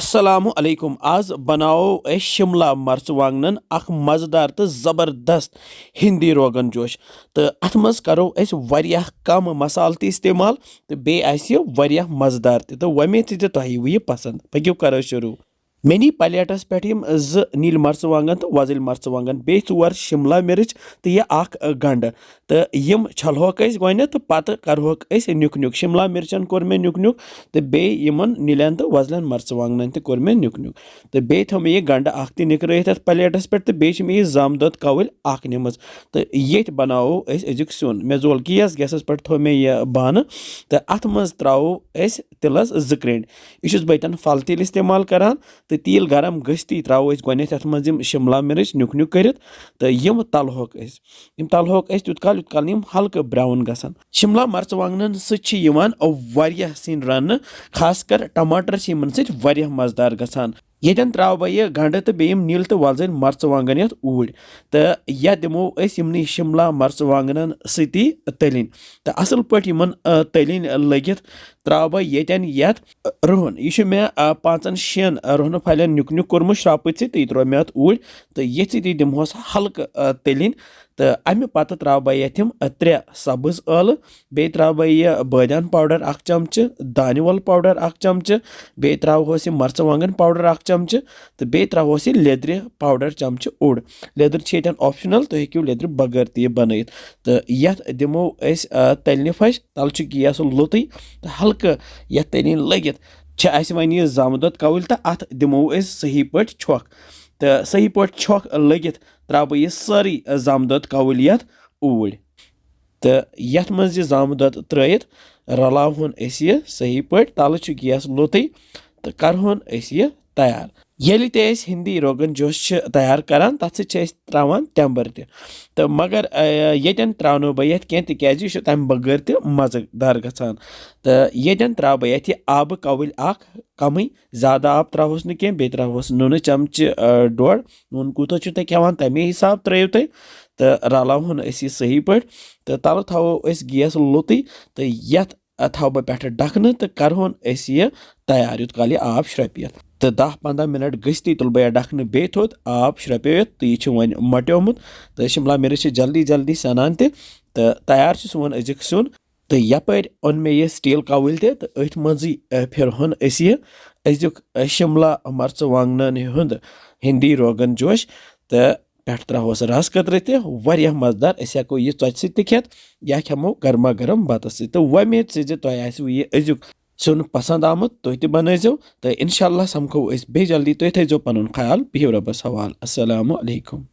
अस्सलामु अलैकुम आज बनाओ अस शिमला मर्चवांगन अख मजेदार तो ज़बरदस्त हिंदी रोगन जोश तो अथ मज करो अस वारियाह कम मसाल ते इस्तेमाल तो बे आसि वारियाह मजेदार ते तो वमेद ते तोह यह पसंद पक्यो करो शुरू मेनी प्लेटस पे नील मर्चवांगन तो वजल मर्चवांगन बे चोर शिमला मिर्च तो यह गंड तो यम छलहोक गो तो पत करहोक नुक नुक शिमला मिर्चन कोर मे नुक नुक तो बे यमन नीलन तो वजलन मर्चवांगन तो कोर मे नुक नुक तो बे थो मे यह गंड निकरत प्लेटस पे तो बे मे यह जाम दद कवल निमज तो ये बनाओ अजुक सुन मे जोल गैस गैसस पे थो मे यह बान तो अथ मज त्रो तिलस 2 क्रेंड यह बतन फल तिल इस्तेमाल करान तो तील गरम गस्ती त्रो गोत मज शिमला मिर्च नुक नुक कर तो यम तलहोक तुत काल यम हल्क ब्राउन गसान शिमला मर्चवांगन सह सिन रन खासकर टमाटर सह मजेदार गसान यन त्रो बह यह गंड तो बेम नील तो वजन मर्चवांगन ये ऊर तो यह दिमो यमन शिमला मर्चवांगन सती तलिन तो असल पे तलिन लगित त्रो बह यन ये रोहन यह मे 5-6 रोहन फलन नुक नुक कोर्मुत श्रापित तो यह त्रो मे अत ऊर तो ये सती दिमोस हल्क तलिन तो अमे पत त्रो बह यम 3 सब्ज ٲलव बे त्रो बह यह बदान पाउडर 1 चमचह दानवल पाउडर 1 चमचह बे त्रोस मर्चवांगन पाउडर 1 चमचह तो बे त्रोस लेद्र पाउडर चमचह ओड लेद्र ऑप्शनल तो हेक्यू लेद्र बगैर ते बनत तो ये दिमो तलने फश तल गैस लुत तो हल्क ये तलिन लगित वन यह जामदद कवल तो अत दिमो सही पे छक तो सही पे छक लगित त्रो बह यह सारी जामदद कवल ये ऊर तो ये मज यह जामदद त्रित रलावन यह सही पे तल गैस लुत तो करहोन यह तैयार ये ते हिंदी रोगन जोश तैयार करान तथ त्रावान तंबर तो मगर यन त्रो बह ये तह तम बगैर त मजेदार गसान तो यन त्रो बह ये आब कवल कम ज्यादा आब त्रोस नी बे त्रोस नून चमच 1.5 नून कूत तुम खेवान तमे हिसाब त्रो तुम तो रलावन यह सही पे तो तल थो गैस लुत तो ये थो बह पे ढकन तो करहोन यह तैयार यूत काल यह आब श्रपियत तो 10-15 मिनट गस्ती तुल बह ढकन बे थोत आब श्रपियत तो यह वन मट्योमुत तो शिमला मिर्च जल्दी जल्दी सनान तो तैयार सोन अजुक सुन तो यपर ओन मे यह स्टील कवल तो अथ मजी फिरहन अजुक शिमला मर्चवांगन हुंद हिंदी रोगन जोश तो पे त्रोस रस कतर तह मजेदार हेको यह चोच सत खेत या खेमो गर्मा गर्म बतस तो वमेद से तह यह अजुक सुन पसंद आमुत तुह तह बनजो तो इंशाल्लाह समखो बे जल्दी तुह थो पन ख्याल बिहिव रबस हवाल अस्सलामु अलैकुम।